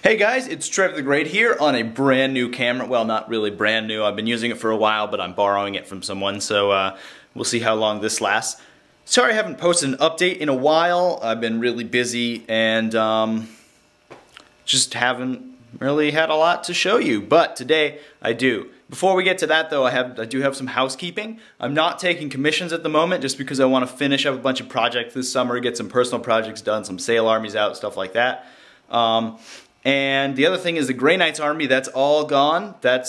Hey guys, it's Trevor the Great here on a brand new camera. Well, not really brand new. I've been using it for a while, but I'm borrowing it from someone, so we'll see how long this lasts. Sorry I haven't posted an update in a while. I've been really busy and just haven't really had a lot to show you, but today I do. Before we get to that though, I do have some housekeeping. I'm not taking commissions at the moment just because I want to finish up a bunch of projects this summer, get some personal projects done, some sail armies out, stuff like that. And the other thing is the Grey Knights army, that's all gone. That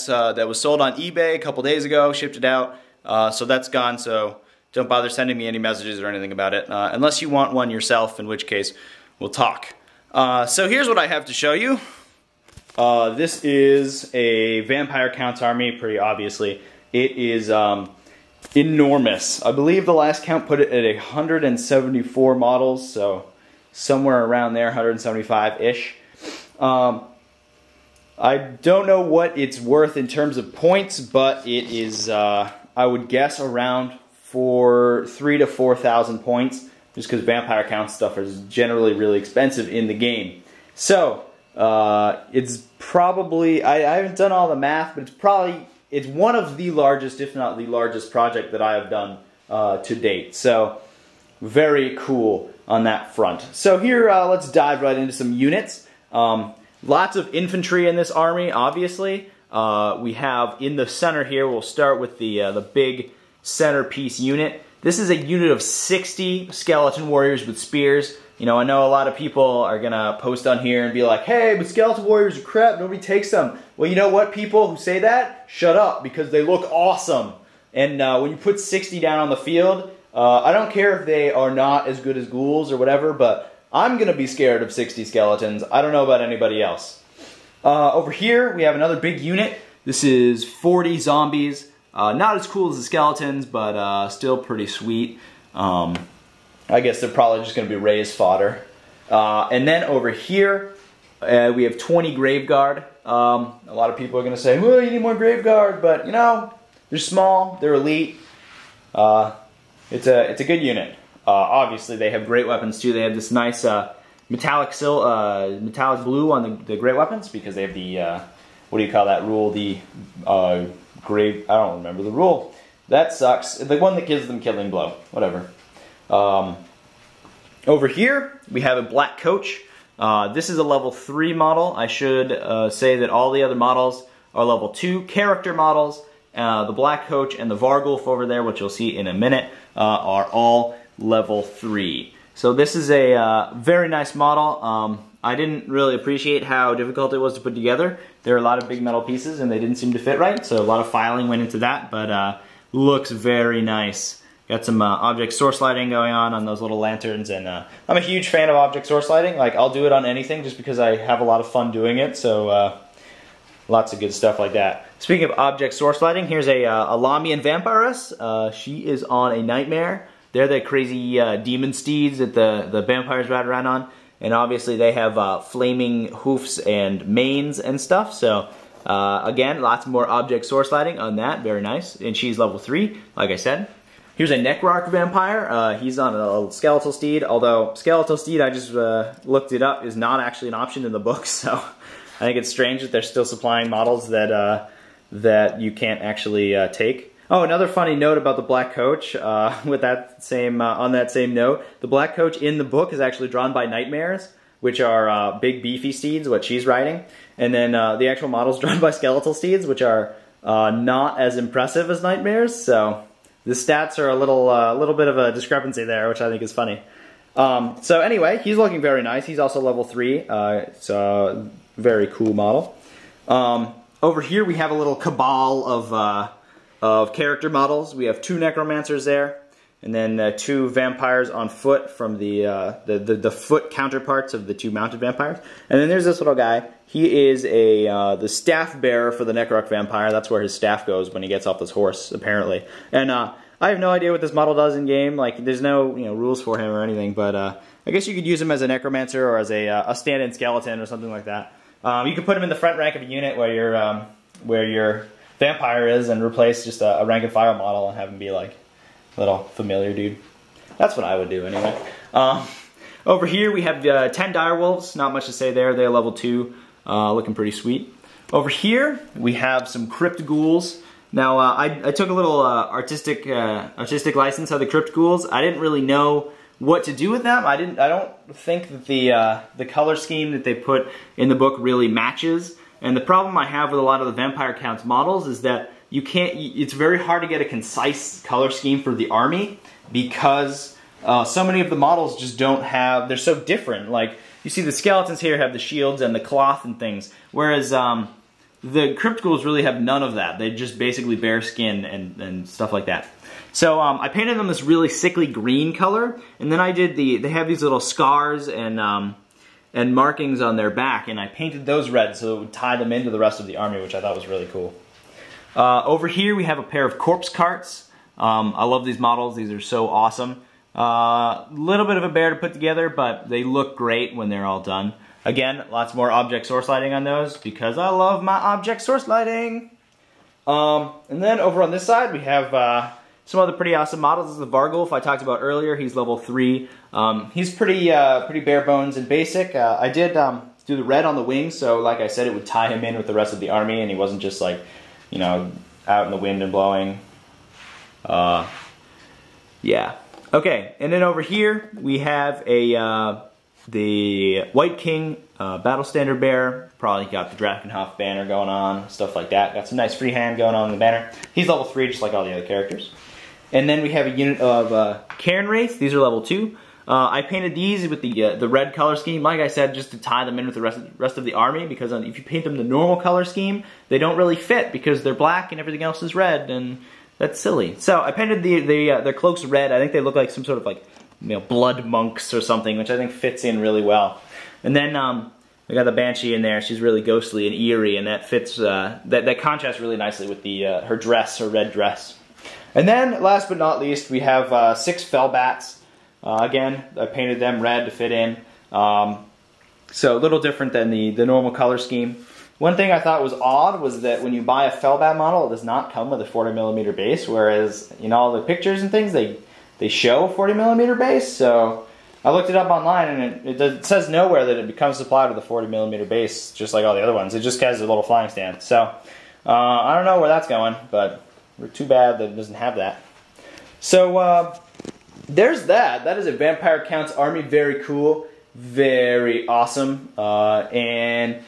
was sold on eBay a couple days ago, shipped it out, so that's gone, so don't bother sending me any messages or anything about it, unless you want one yourself, in which case we'll talk. So here's what I have to show you. This is a Vampire Count's army, pretty obviously. It is enormous. I believe the last count put it at 174 models, so somewhere around there, 175-ish. I don't know what it's worth in terms of points, but it is, I would guess, around 3,000 to 4,000 points, just because Vampire Count stuff is generally really expensive in the game. So, it's probably, I haven't done all the math, but it's one of the largest, if not the largest project that I have done to date. So, very cool on that front. So here, let's dive right into some units. Lots of infantry in this army, obviously. We have in the center here, we'll start with the big centerpiece unit. This is a unit of 60 skeleton warriors with spears. You know, I know a lot of people are gonna post on here and be like, hey, but skeleton warriors are crap, nobody takes them. Well, you know what, people who say that, shut up, because they look awesome. And when you put 60 down on the field, I don't care if they are not as good as ghouls or whatever, but I'm gonna be scared of 60 skeletons. I don't know about anybody else. Over here, we have another big unit. This is 40 zombies. Not as cool as the skeletons, but still pretty sweet. I guess they're probably just gonna be raised fodder. And then over here, we have 20 Grave Guard. A lot of people are gonna say, well, you need more Grave Guard, but you know, they're small, they're elite. It's a good unit. Obviously, they have great weapons too. They have this nice metallic blue on the great weapons because they have the what do you call that rule? The grave. I don't remember the rule. That sucks. The one that gives them killing blow. Whatever. Over here we have a black coach. This is a level 3 model. I should say that all the other models are level 2 character models. The black coach and the Varghulf over there, which you'll see in a minute, are all level 3. So this is a very nice model. I didn't really appreciate how difficult it was to put together. There are a lot of big metal pieces and they didn't seem to fit right, so a lot of filing went into that, but looks very nice. Got some object source lighting going on those little lanterns, and I'm a huge fan of object source lighting. Like, I'll do it on anything just because I have a lot of fun doing it, so lots of good stuff like that. Speaking of object source lighting, here's a Lamian Vampiress. She is on a Nightmare. They're the crazy demon steeds that the vampires ride around on. And obviously they have flaming hoofs and manes and stuff. So again, lots more object source lighting on that. Very nice. And she's level 3, like I said. Here's a Necrarch Vampire. He's on a Skeletal Steed. Although Skeletal Steed, I just looked it up, is not actually an option in the book. So I think it's strange that they're still supplying models that you can't actually take. Oh, another funny note about the Black Coach, with that same, on that same note, the Black Coach in the book is actually drawn by Nightmares, which are big beefy steeds, what she's riding, and then the actual model's drawn by Skeletal Steeds, which are not as impressive as Nightmares, so the stats are a little bit of a discrepancy there, which I think is funny. So anyway, he's looking very nice. He's also level 3, it's a very cool model. Over here we have a little cabal of character models. We have 2 necromancers there, and then 2 vampires on foot from the foot counterparts of the 2 mounted vampires. And then there's this little guy. He is the staff bearer for the Necrarch Vampire. That's where his staff goes when he gets off this horse, apparently. And I have no idea what this model does in game. Like, there's no rules for him or anything. But I guess you could use him as a necromancer or as a stand-in skeleton or something like that. You could put him in the front rank of a unit where your vampire is, and replace just a rank and file model and have him be like a little familiar dude. That's what I would do anyway. Over here we have 10 direwolves. Not much to say there. They're level 2. looking pretty sweet. Over here, we have some Crypt Ghouls. Now, I took a little artistic license of the Crypt Ghouls. I didn't really know what to do with them. I don't think that the color scheme that they put in the book really matches. And the problem I have with a lot of the Vampire Counts models is that you can't. It's very hard to get a concise color scheme for the army because so many of the models just don't have. They're so different. Like you see, the skeletons here have the shields and the cloth and things, whereas the Crypt Ghouls really have none of that. They just basically bare skin and stuff like that. So I painted them this really sickly green color, and then I did they have these little scars and markings on their back, and I painted those red so it would tie them into the rest of the army, which I thought was really cool. Over here we have a pair of corpse carts. I love these models. These are so awesome. Little bit of a bear to put together, but they look great when they're all done. Again, lots more object source lighting on those because I love my object source lighting. And then over on this side we have some other pretty awesome models. This is the Varghulf I talked about earlier. He's level 3. He's pretty bare bones and basic. I did do the red on the wings, so like I said, it would tie him in with the rest of the army, and he wasn't just like, you know, out in the wind and blowing. Yeah. Okay, and then over here we have the White King Battle Standard Bearer. Probably got the Drakenhof banner going on, stuff like that. Got some nice freehand going on in the banner. He's level 3 just like all the other characters. And then we have a unit of Cairn Wraith. These are level 2. I painted these with the red color scheme, like I said, just to tie them in with the rest of the army, because if you paint them the normal color scheme, they don't really fit because they're black and everything else is red, and that's silly. So I painted their cloaks red. I think they look like some sort of like, you know, blood monks or something, which I think fits in really well. And then we got the Banshee in there. She's really ghostly and eerie, and that fits that contrasts really nicely with her dress, her red dress. And then, last but not least, we have 6 Fellbats. Again, I painted them red to fit in. So a little different than the normal color scheme. One thing I thought was odd was that when you buy a Fellbat model, it does not come with a 40mm base, whereas in all the pictures and things, they show a 40mm base. So I looked it up online, and it says nowhere that it becomes supplied with a 40mm base, just like all the other ones. It just has a little flying stand. So I don't know where that's going, but too bad that it doesn't have that. So there's that. That is a Vampire Counts army. Very cool, very awesome, and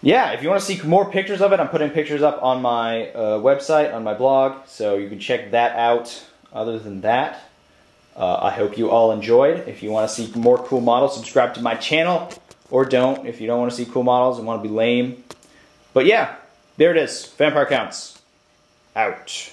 yeah, if you want to see more pictures of it, I'm putting pictures up on my website, on my blog, so you can check that out. Other than that, I hope you all enjoyed. If you want to see more cool models, subscribe to my channel, or don't if you don't want to see cool models and want to be lame. But yeah, there it is. Vampire Counts. Out.